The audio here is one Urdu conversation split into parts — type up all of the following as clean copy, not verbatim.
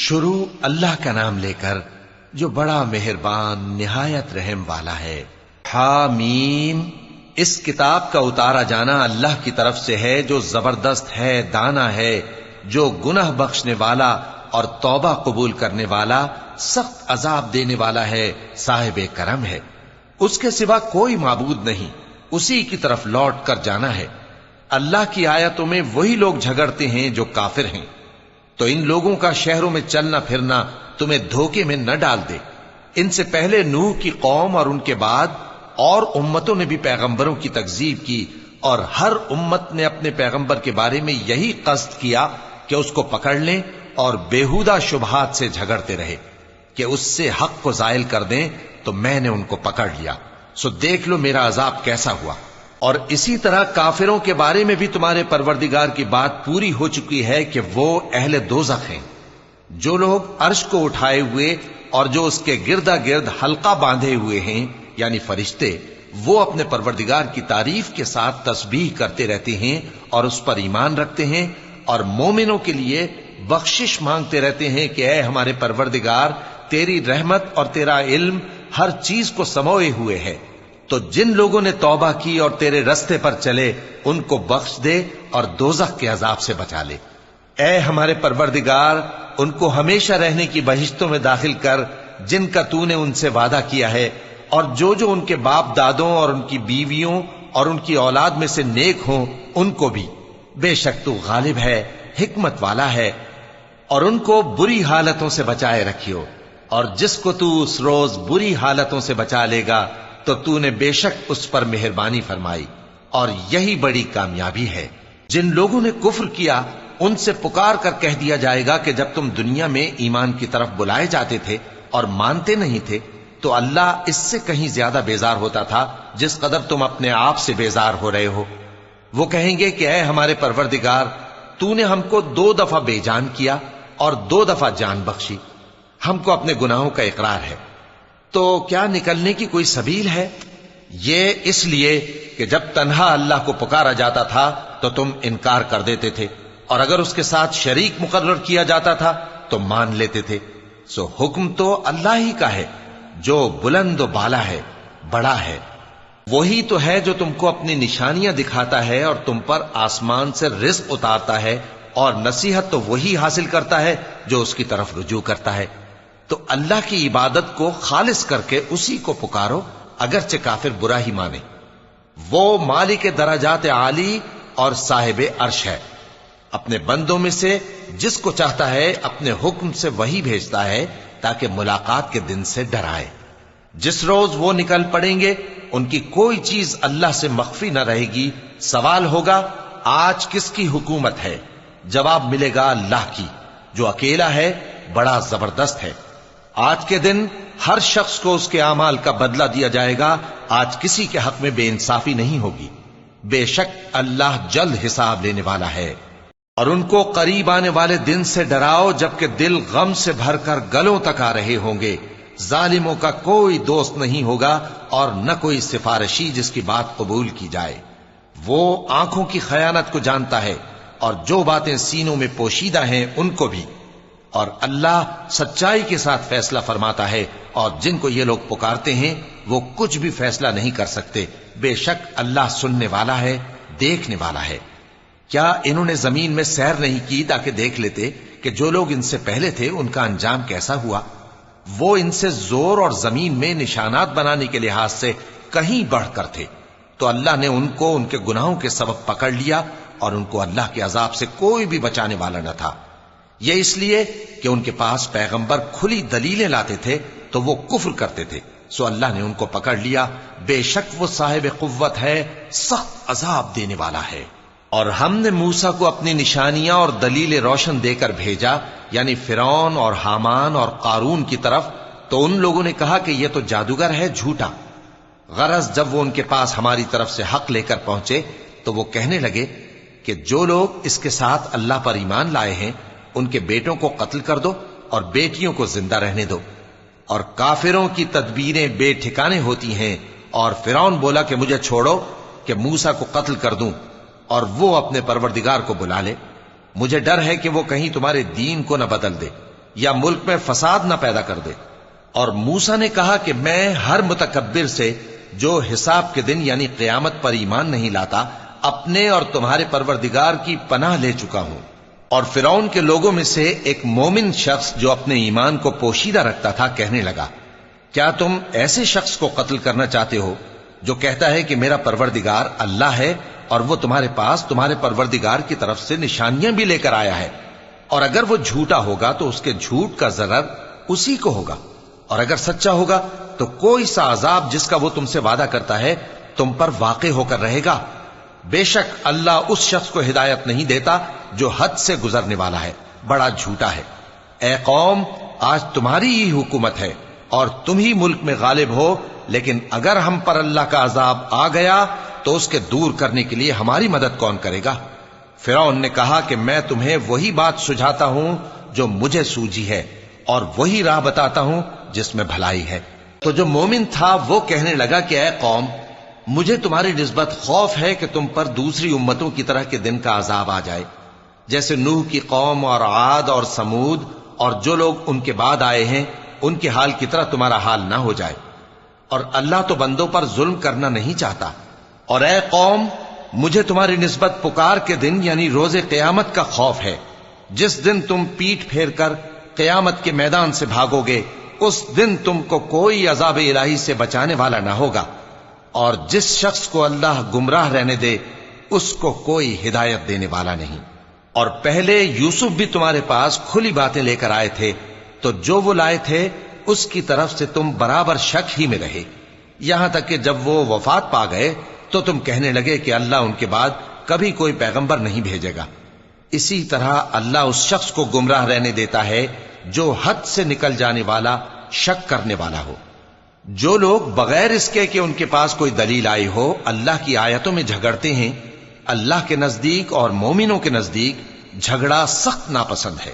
شروع اللہ کا نام لے کر جو بڑا مہربان نہایت رحم والا ہے۔ حامیم، اس کتاب کا اتارا جانا اللہ کی طرف سے ہے جو زبردست ہے، دانا ہے، جو گناہ بخشنے والا اور توبہ قبول کرنے والا، سخت عذاب دینے والا ہے، صاحب کرم ہے۔ اس کے سوا کوئی معبود نہیں، اسی کی طرف لوٹ کر جانا ہے۔ اللہ کی آیتوں میں وہی لوگ جھگڑتے ہیں جو کافر ہیں، تو ان لوگوں کا شہروں میں چلنا پھرنا تمہیں دھوکے میں نہ ڈال دے۔ ان سے پہلے نوح کی قوم اور ان کے بعد اور امتوں نے بھی پیغمبروں کی تکذیب کی، اور ہر امت نے اپنے پیغمبر کے بارے میں یہی قصد کیا کہ اس کو پکڑ لیں اور بیہودہ شبہات سے جھگڑتے رہے کہ اس سے حق کو زائل کر دیں، تو میں نے ان کو پکڑ لیا، سو دیکھ لو میرا عذاب کیسا ہوا۔ اور اسی طرح کافروں کے بارے میں بھی تمہارے پروردگار کی بات پوری ہو چکی ہے کہ وہ اہل دوزخ ہیں۔ جو لوگ عرش کو اٹھائے ہوئے اور جو اس کے گردا گرد حلقہ باندھے ہوئے ہیں یعنی فرشتے، وہ اپنے پروردگار کی تعریف کے ساتھ تسبیح کرتے رہتے ہیں اور اس پر ایمان رکھتے ہیں، اور مومنوں کے لیے بخشش مانگتے رہتے ہیں کہ اے ہمارے پروردگار، تیری رحمت اور تیرا علم ہر چیز کو سموئے ہوئے ہے، تو جن لوگوں نے توبہ کی اور تیرے رستے پر چلے ان کو بخش دے اور دوزخ کے عذاب سے بچا لے۔ اے ہمارے پروردگار، ان کو ہمیشہ رہنے کی بہشتوں میں داخل کر جن کا تو نے ان سے وعدہ کیا ہے، اور جو جو ان کے باپ دادوں اور ان کی بیویوں اور ان کی اولاد میں سے نیک ہوں ان کو بھی، بے شک تو غالب ہے، حکمت والا ہے۔ اور ان کو بری حالتوں سے بچائے رکھیو، اور جس کو تو اس روز بری حالتوں سے بچا لے گا تو تو نے بے شک اس پر مہربانی فرمائی، اور یہی بڑی کامیابی ہے۔ جن لوگوں نے کفر کیا ان سے پکار کر کہہ دیا جائے گا کہ جب تم دنیا میں ایمان کی طرف بلائے جاتے تھے اور مانتے نہیں تھے تو اللہ اس سے کہیں زیادہ بیزار ہوتا تھا جس قدر تم اپنے آپ سے بیزار ہو رہے ہو۔ وہ کہیں گے کہ اے ہمارے پروردگار، تو نے ہم کو 2 دفعہ بے جان کیا اور 2 دفعہ جان بخشی، ہم کو اپنے گناہوں کا اقرار ہے، تو کیا نکلنے کی کوئی سبیل ہے؟ یہ اس لیے کہ جب تنہا اللہ کو پکارا جاتا تھا تو تم انکار کر دیتے تھے، اور اگر اس کے ساتھ شریک مقرر کیا جاتا تھا تو مان لیتے تھے۔ سو حکم تو اللہ ہی کا ہے جو بلند و بالا ہے، بڑا ہے۔ وہی تو ہے جو تم کو اپنی نشانیاں دکھاتا ہے اور تم پر آسمان سے رزق اتارتا ہے، اور نصیحت تو وہی حاصل کرتا ہے جو اس کی طرف رجوع کرتا ہے۔ تو اللہ کی عبادت کو خالص کر کے اسی کو پکارو، اگرچہ کافر برا ہی مانے۔ وہ مالک درجات عالی اور صاحب عرش ہے، اپنے بندوں میں سے جس کو چاہتا ہے اپنے حکم سے وہی بھیجتا ہے تاکہ ملاقات کے دن سے ڈرائے۔ جس روز وہ نکل پڑیں گے ان کی کوئی چیز اللہ سے مخفی نہ رہے گی۔ سوال ہوگا آج کس کی حکومت ہے؟ جواب ملے گا اللہ کی، جو اکیلا ہے، بڑا زبردست ہے۔ آج کے دن ہر شخص کو اس کے اعمال کا بدلہ دیا جائے گا، آج کسی کے حق میں بے انصافی نہیں ہوگی۔ بے شک اللہ جلد حساب لینے والا ہے۔ اور ان کو قریب آنے والے دن سے ڈراؤ جبکہ دل غم سے بھر کر گلوں تک آ رہے ہوں گے۔ ظالموں کا کوئی دوست نہیں ہوگا اور نہ کوئی سفارشی جس کی بات قبول کی جائے۔ وہ آنکھوں کی خیانت کو جانتا ہے اور جو باتیں سینوں میں پوشیدہ ہیں ان کو بھی، اور اللہ سچائی کے ساتھ فیصلہ فرماتا ہے، اور جن کو یہ لوگ پکارتے ہیں وہ کچھ بھی فیصلہ نہیں کر سکتے۔ بے شک اللہ سننے والا ہے، دیکھنے والا ہے۔ کیا انہوں نے زمین میں سیر نہیں کی تاکہ دیکھ لیتے کہ جو لوگ ان سے پہلے تھے ان کا انجام کیسا ہوا؟ وہ ان سے زور اور زمین میں نشانات بنانے کے لحاظ سے کہیں بڑھ کر تھے، تو اللہ نے ان کو ان کے گناہوں کے سبب پکڑ لیا، اور ان کو اللہ کے عذاب سے کوئی بھی بچانے والا نہ تھا۔ یہ اس لیے کہ ان کے پاس پیغمبر کھلی دلیلیں لاتے تھے تو وہ کفر کرتے تھے، سو اللہ نے ان کو پکڑ لیا۔ بے شک وہ صاحب قوت ہے، سخت عذاب دینے والا ہے۔ اور ہم نے موسیٰ کو اپنی نشانیاں اور دلیل روشن دے کر بھیجا، یعنی فرعون اور حامان اور قارون کی طرف، تو ان لوگوں نے کہا کہ یہ تو جادوگر ہے، جھوٹا۔ غرض جب وہ ان کے پاس ہماری طرف سے حق لے کر پہنچے تو وہ کہنے لگے کہ جو لوگ اس کے ساتھ اللہ پر ایمان لائے ہیں ان کے بیٹوں کو قتل کر دو اور بیٹیوں کو زندہ رہنے دو۔ اور کافروں کی تدبیریں بے ٹھکانے ہوتی ہیں، اور فرعون بولا کہ مجھے چھوڑو کہ موسیٰ کو قتل کر دوں اور وہ اپنے پروردگار کو بلا لے، مجھے ڈر ہے کہ وہ کہیں تمہارے دین کو نہ بدل دے۔ یا ملک میں فساد نہ پیدا کر دے۔ اور موسیٰ نے کہا کہ میں ہر متکبر سے جو حساب کے دن یعنی قیامت پر ایمان نہیں لاتا اپنے اور تمہارے پروردگار کی پناہ لے چکا ہوں۔ اور فرعون کے لوگوں میں سے ایک مومن شخص جو اپنے ایمان کو پوشیدہ رکھتا تھا کہنے لگا، کیا تم ایسے شخص کو قتل کرنا چاہتے ہو جو کہتا ہے کہ میرا پروردگار اللہ ہے اور وہ تمہارے پاس تمہارے پروردگار کی طرف سے نشانیاں بھی لے کر آیا ہے؟ اور اگر وہ جھوٹا ہوگا تو اس کے جھوٹ کا ضرر اسی کو ہوگا، اور اگر سچا ہوگا تو کوئی سا عذاب جس کا وہ تم سے وعدہ کرتا ہے تم پر واقع ہو کر رہے گا۔ بے شک اللہ اس شخص کو ہدایت نہیں دیتا جو حد سے گزرنے والا ہے، بڑا جھوٹا ہے۔ اے قوم، آج تمہاری ہی حکومت ہے اور تم ہی ملک میں غالب ہو، لیکن اگر ہم پر اللہ کا عذاب آ گیا تو اس کے دور کرنے کے لیے ہماری مدد کون کرے گا؟ فرعون نے کہا کہ میں تمہیں وہی بات سجھاتا ہوں جو مجھے سوجھی ہے اور وہی راہ بتاتا ہوں جس میں بھلائی ہے۔ تو جو مومن تھا وہ کہنے لگا کہ اے قوم، مجھے تمہاری نسبت خوف ہے کہ تم پر دوسری امتوں کی طرح کے دن کا عذاب آ جائے، جیسے نوح کی قوم اور عاد اور سمود اور جو لوگ ان کے بعد آئے ہیں ان کے حال کی طرح تمہارا حال نہ ہو جائے۔ اور اللہ تو بندوں پر ظلم کرنا نہیں چاہتا۔ اور اے قوم، مجھے تمہاری نسبت پکار کے دن یعنی روز قیامت کا خوف ہے، جس دن تم پیٹ پھیر کر قیامت کے میدان سے بھاگو گے، اس دن تم کو کوئی عذاب الہی سے بچانے والا نہ ہوگا، اور جس شخص کو اللہ گمراہ رہنے دے اس کو کوئی ہدایت دینے والا نہیں۔ اور پہلے یوسف بھی تمہارے پاس کھلی باتیں لے کر آئے تھے، تو جو وہ لائے تھے اس کی طرف سے تم برابر شک ہی میں رہے، یہاں تک کہ جب وہ وفات پا گئے تو تم کہنے لگے کہ اللہ ان کے بعد کبھی کوئی پیغمبر نہیں بھیجے گا۔ اسی طرح اللہ اس شخص کو گمراہ رہنے دیتا ہے جو حد سے نکل جانے والا، شک کرنے والا ہو۔ جو لوگ بغیر اس کے کہ ان کے پاس کوئی دلیل آئی ہو اللہ کی آیتوں میں جھگڑتے ہیں، اللہ کے نزدیک اور مومنوں کے نزدیک جھگڑا سخت ناپسند ہے۔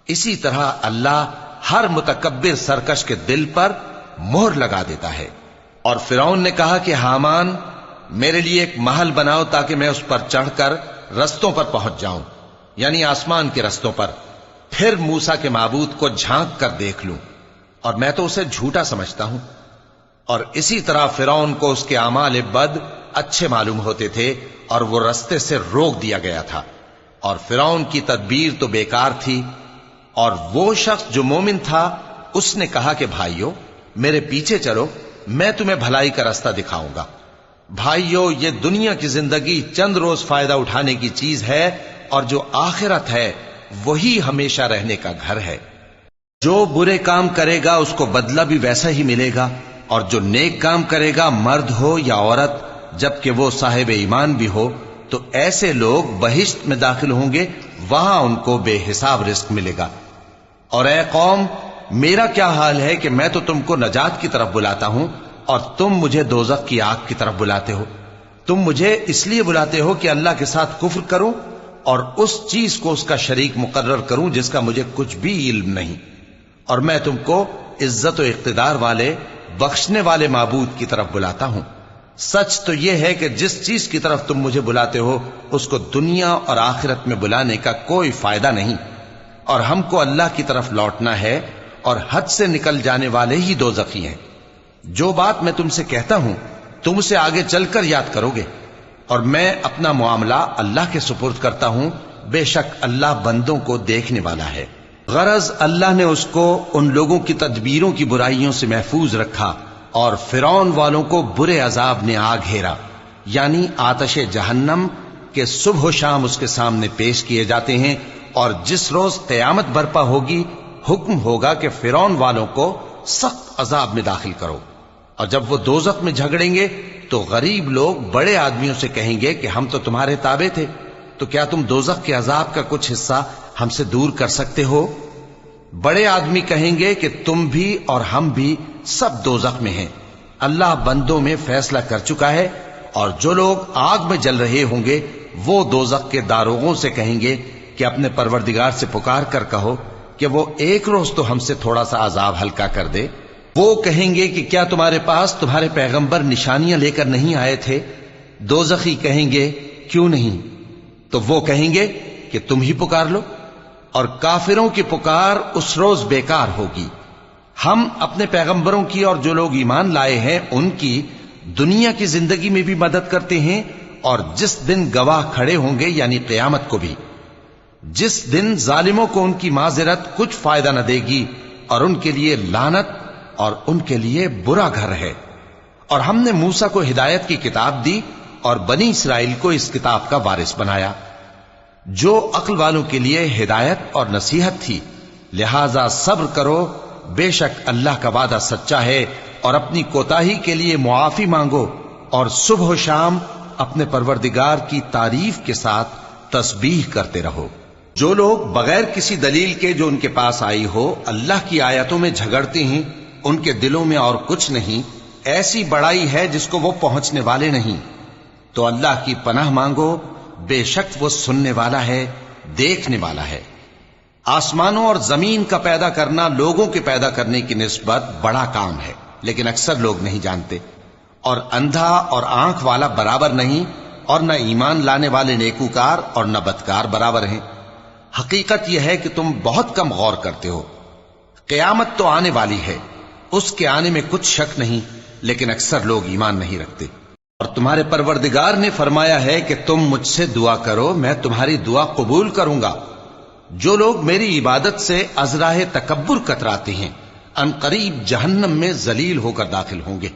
اسی طرح اللہ ہر متکبر سرکش کے دل پر مہر لگا دیتا ہے۔ اور فرعون نے کہا کہ حامان، میرے لیے ایک محل بناؤ تاکہ میں اس پر چڑھ کر رستوں پر پہنچ جاؤں، یعنی آسمان کے رستوں پر، پھر موسیٰ کے معبود کو جھانک کر دیکھ لوں، اور میں تو اسے جھوٹا سمجھتا ہوں۔ اور اسی طرح فرعون کو اس کے اعمال بد اچھے معلوم ہوتے تھے اور وہ رستے سے روک دیا گیا تھا، اور فرعون کی تدبیر تو بیکار تھی۔ اور وہ شخص جو مومن تھا اس نے کہا کہ بھائیو، میرے پیچھے چلو، میں تمہیں بھلائی کا رستہ دکھاؤں گا۔ بھائیو، یہ دنیا کی زندگی چند روز فائدہ اٹھانے کی چیز ہے، اور جو آخرت ہے وہی ہمیشہ رہنے کا گھر ہے۔ جو برے کام کرے گا اس کو بدلہ بھی ویسا ہی ملے گا، اور جو نیک کام کرے گا، مرد ہو یا عورت، جبکہ وہ صاحب ایمان بھی ہو، تو ایسے لوگ بہشت میں داخل ہوں گے، وہاں ان کو بے حساب رزق ملے گا۔ اور اے قوم، میرا کیا حال ہے کہ میں تو تم کو نجات کی طرف بلاتا ہوں اور تم مجھے دوزخ کی آگ کی طرف بلاتے ہو۔ تم مجھے اس لیے بلاتے ہو کہ اللہ کے ساتھ کفر کروں اور اس چیز کو اس کا شریک مقرر کروں جس کا مجھے کچھ بھی علم نہیں، اور میں تم کو عزت و اقتدار والے، بخشنے والے معبود کی طرف بلاتا ہوں۔ سچ تو یہ ہے کہ جس چیز کی طرف تم مجھے بلاتے ہو اس کو دنیا اور آخرت میں بلانے کا کوئی فائدہ نہیں، اور ہم کو اللہ کی طرف لوٹنا ہے، اور حد سے نکل جانے والے ہی دوزخی ہیں۔ جو بات میں تم سے کہتا ہوں تم اسے آگے چل کر یاد کرو گے، اور میں اپنا معاملہ اللہ کے سپرد کرتا ہوں، بے شک اللہ بندوں کو دیکھنے والا ہے۔ غرض اللہ نے اس کو ان لوگوں کی تدبیروں کی برائیوں سے محفوظ رکھا، اور فرعون والوں کو برے عذاب نے آ گھیرا، یعنی آتش جہنم کے صبح و شام اس کے سامنے پیش کیے جاتے ہیں، اور جس روز قیامت برپا ہوگی حکم ہوگا کہ فرعون والوں کو سخت عذاب میں داخل کرو۔ اور جب وہ دوزخ میں جھگڑیں گے تو غریب لوگ بڑے آدمیوں سے کہیں گے کہ ہم تو تمہارے تابع تھے، تو کیا تم دوزخ کے عذاب کا کچھ حصہ ہم سے دور کر سکتے ہو؟ بڑے آدمی کہیں گے کہ تم بھی اور ہم بھی سب دوزخ میں ہیں، اللہ بندوں میں فیصلہ کر چکا ہے۔ اور جو لوگ آگ میں جل رہے ہوں گے وہ دوزخ کے داروغوں سے کہیں گے کہ اپنے پروردگار سے پکار کر کہو کہ وہ ایک روز تو ہم سے تھوڑا سا عذاب ہلکا کر دے۔ وہ کہیں گے کہ کیا تمہارے پاس تمہارے پیغمبر نشانیاں لے کر نہیں آئے تھے؟ دوزخی کہیں گے کیوں نہیں؟ تو وہ کہیں گے کہ تم ہی پکار لو۔ اور کافروں کی پکار اس روز بیکار ہوگی۔ ہم اپنے پیغمبروں کی اور جو لوگ ایمان لائے ہیں ان کی دنیا کی زندگی میں بھی مدد کرتے ہیں، اور جس دن گواہ کھڑے ہوں گے یعنی قیامت کو بھی، جس دن ظالموں کو ان کی معذرت کچھ فائدہ نہ دے گی، اور ان کے لیے لعنت اور ان کے لیے برا گھر ہے۔ اور ہم نے موسیٰ کو ہدایت کی کتاب دی اور بنی اسرائیل کو اس کتاب کا وارث بنایا، جو عقل والوں کے لیے ہدایت اور نصیحت تھی۔ لہذا صبر کرو، بے شک اللہ کا وعدہ سچا ہے، اور اپنی کوتاہی کے لیے معافی مانگو، اور صبح و شام اپنے پروردگار کی تعریف کے ساتھ تسبیح کرتے رہو۔ جو لوگ بغیر کسی دلیل کے جو ان کے پاس آئی ہو اللہ کی آیتوں میں جھگڑتے ہیں، ان کے دلوں میں اور کچھ نہیں، ایسی بڑائی ہے جس کو وہ پہنچنے والے نہیں۔ تو اللہ کی پناہ مانگو، بے شک وہ سننے والا ہے، دیکھنے والا ہے۔ آسمانوں اور زمین کا پیدا کرنا لوگوں کے پیدا کرنے کی نسبت بڑا کام ہے، لیکن اکثر لوگ نہیں جانتے۔ اور اندھا اور آنکھ والا برابر نہیں، اور نہ ایمان لانے والے نیکوکار اور نہ بدکار برابر ہیں۔ حقیقت یہ ہے کہ تم بہت کم غور کرتے ہو۔ قیامت تو آنے والی ہے، اس کے آنے میں کچھ شک نہیں، لیکن اکثر لوگ ایمان نہیں رکھتے۔ اور تمہارے پروردگار نے فرمایا ہے کہ تم مجھ سے دعا کرو، میں تمہاری دعا قبول کروں گا۔ جو لوگ میری عبادت سے ازراہ تکبر کتراتے ہیں، ان قریب جہنم میں ذلیل ہو کر داخل ہوں گے۔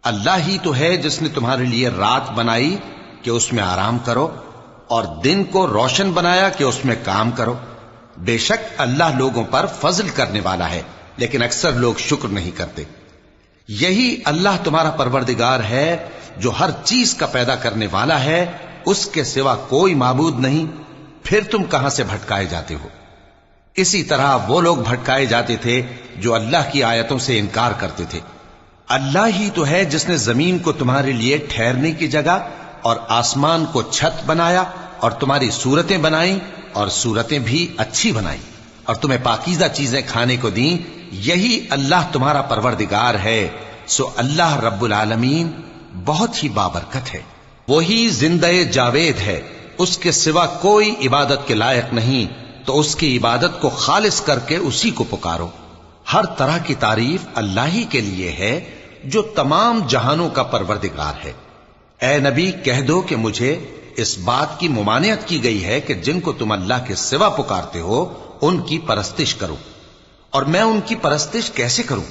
اللہ ہی تو ہے جس نے تمہارے لیے رات بنائی کہ اس میں آرام کرو، اور دن کو روشن بنایا کہ اس میں کام کرو۔ بے شک اللہ لوگوں پر فضل کرنے والا ہے، لیکن اکثر لوگ شکر نہیں کرتے۔ یہی اللہ تمہارا پروردگار ہے جو ہر چیز کا پیدا کرنے والا ہے، اس کے سوا کوئی معبود نہیں، پھر تم کہاں سے بھٹکائے جاتے ہو؟ اسی طرح وہ لوگ بھٹکائے جاتے تھے جو اللہ کی آیتوں سے انکار کرتے تھے۔ اللہ ہی تو ہے جس نے زمین کو تمہارے لیے ٹھہرنے کی جگہ اور آسمان کو چھت بنایا، اور تمہاری صورتیں بنائیں اور صورتیں بھی اچھی بنائیں، اور تمہیں پاکیزہ چیزیں کھانے کو دیں۔ یہی اللہ تمہارا پروردگار ہے، سو اللہ رب العالمین بہت ہی بابرکت ہے۔ وہی زندہ جاوید ہے، اس کے سوا کوئی عبادت کے لائق نہیں، تو اس کی عبادت کو خالص کر کے اسی کو پکارو۔ ہر طرح کی تعریف اللہ ہی کے لیے ہے جو تمام جہانوں کا پروردگار ہے۔ اے نبی کہہ دو کہ مجھے اس بات کی ممانعت کی گئی ہے کہ جن کو تم اللہ کے سوا پکارتے ہو ان کی پرستش کرو، اور میں ان کی پرستش کیسے کروں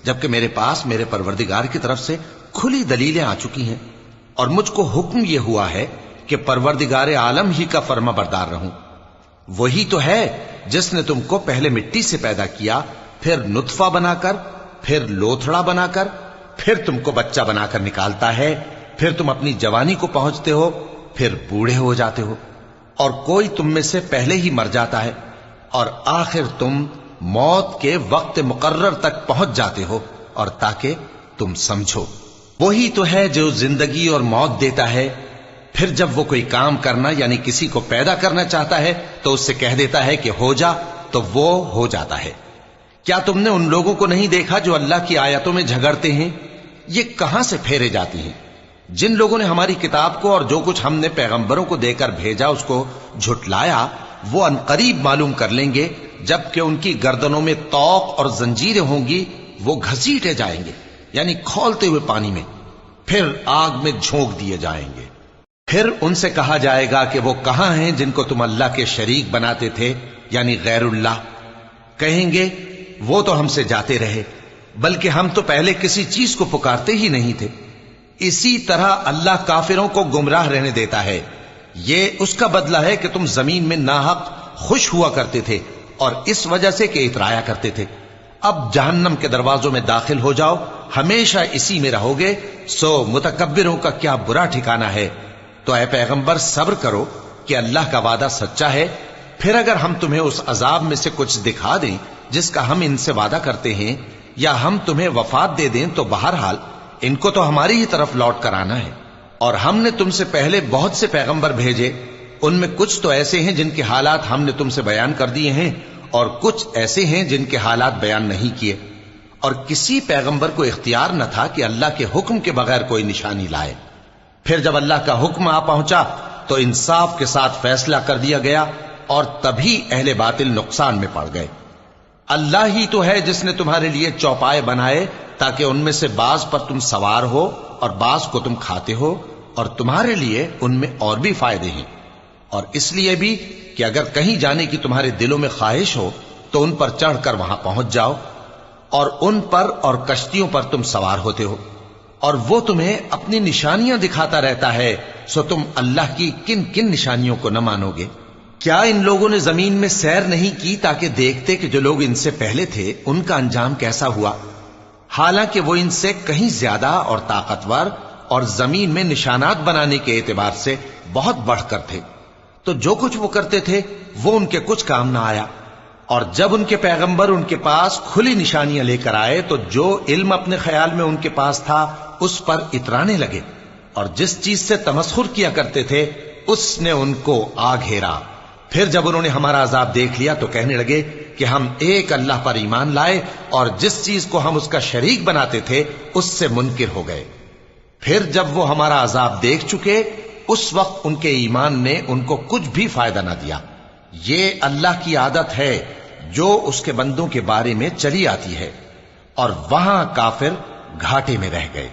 جبکہ میرے پاس میرے پروردگار کی طرف سے کھلی دلیلیں آ چکی ہیں، اور مجھ کو حکم یہ ہوا ہے کہ پروردگار عالم ہی کا فرما بردار رہوں۔ وہی تو ہے جس نے تم کو پہلے مٹی سے پیدا کیا، پھر نطفہ بنا کر، پھر لوتھڑا بنا کر، پھر تم کو بچہ بنا کر نکالتا ہے، پھر تم اپنی جوانی کو پہنچتے ہو، پھر بوڑھے ہو جاتے ہو، اور کوئی تم میں سے پہلے ہی مر جاتا ہے، اور آخر تم موت کے وقت مقرر تک پہنچ جاتے ہو، اور تاکہ تم سمجھو۔ وہی تو ہے جو زندگی اور موت دیتا ہے، پھر جب وہ کوئی کام کرنا یعنی کسی کو پیدا کرنا چاہتا ہے تو اس سے کہہ دیتا ہے کہ ہو جا، تو وہ ہو جاتا ہے۔ کیا تم نے ان لوگوں کو نہیں دیکھا جو اللہ کی آیتوں میں جھگڑتے ہیں؟ یہ کہاں سے پھیرے جاتی ہیں؟ جن لوگوں نے ہماری کتاب کو اور جو کچھ ہم نے پیغمبروں کو دے کر بھیجا اس کو جھٹلایا، وہ ان قریب معلوم کر لیں گے جبکہ ان کی گردنوں میں طوق اور زنجیریں ہوں گی، وہ گھسیٹے جائیں گے یعنی کھولتے ہوئے پانی میں، پھر آگ میں جھونک دیے جائیں گے۔ پھر ان سے کہا جائے گا کہ وہ کہاں ہیں جن کو تم اللہ کے شریک بناتے تھے یعنی غیر اللہ؟ کہیں گے وہ تو ہم سے جاتے رہے، بلکہ ہم تو پہلے کسی چیز کو پکارتے ہی نہیں تھے۔ اسی طرح اللہ کافروں کو گمراہ رہنے دیتا ہے، یہ اس کا بدلہ ہے کہ تم زمین میں ناحق خوش ہوا کرتے تھے اور اس وجہ سے کہ اترایا کرتے تھے۔ اب جہنم کے دروازوں میں داخل ہو جاؤ، ہمیشہ اسی میں رہو گے، سو متکبروں کا کیا برا ٹھکانہ ہے۔ تو اے پیغمبر صبر کرو کہ اللہ کا وعدہ سچا ہے، پھر اگر ہم تمہیں اس عذاب میں سے کچھ دکھا دیں جس کا ہم ان سے وعدہ کرتے ہیں، یا ہم تمہیں وفات دے دیں، تو بہرحال ان کو تو ہماری ہی طرف لوٹ کر آنا ہے۔ اور ہم نے تم سے پہلے بہت سے پیغمبر بھیجے، ان میں کچھ تو ایسے ہیں جن کے حالات ہم نے تم سے بیان کر دیے ہیں، اور کچھ ایسے ہیں جن کے حالات بیان نہیں کیے۔ اور کسی پیغمبر کو اختیار نہ تھا کہ اللہ کے حکم کے بغیر کوئی نشانی لائے۔ پھر جب اللہ کا حکم آ پہنچا تو انصاف کے ساتھ فیصلہ کر دیا گیا، اور تبھی اہل باطل نقصان میں پڑ گئے۔ اللہ ہی تو ہے جس نے تمہارے لیے چوپائے بنائے تاکہ ان میں سے بعض پر تم سوار ہو اور بعض کو تم کھاتے ہو، اور تمہارے لیے ان میں اور بھی فائدے ہیں، اور اس لیے بھی کہ اگر کہیں جانے کی تمہارے دلوں میں خواہش ہو تو ان پر چڑھ کر وہاں پہنچ جاؤ، اور ان پر اور کشتیوں پر تم سوار ہوتے ہو، اور وہ تمہیں اپنی نشانیاں دکھاتا رہتا ہے، سو تم اللہ کی کن کن نشانیوں کو نہ مانو گے؟ کیا ان لوگوں نے زمین میں سیر نہیں کی تاکہ دیکھتے کہ جو لوگ ان سے پہلے تھے ان کا انجام کیسا ہوا، حالانکہ وہ ان سے کہیں زیادہ اور طاقتور اور زمین میں نشانات بنانے کے اعتبار سے بہت بڑھ کر تھے، تو جو کچھ وہ کرتے تھے وہ ان کے کچھ کام نہ آیا۔ اور جب ان کے پیغمبر ان کے پاس کھلی نشانیاں لے کر آئے تو جو علم اپنے خیال میں ان کے پاس تھا اس پر اترانے لگے، اور جس چیز سے تمسخر کیا کرتے تھے اس نے ان کو آ گھیرا۔ پھر جب انہوں نے ہمارا عذاب دیکھ لیا تو کہنے لگے کہ ہم ایک اللہ پر ایمان لائے، اور جس چیز کو ہم اس کا شریک بناتے تھے اس سے منکر ہو گئے۔ پھر جب وہ ہمارا عذاب دیکھ چکے اس وقت ان کے ایمان نے ان کو کچھ بھی فائدہ نہ دیا۔ یہ اللہ کی عادت ہے جو اس کے بندوں کے بارے میں چلی آتی ہے، اور وہاں کافر گھاٹے میں رہ گئے۔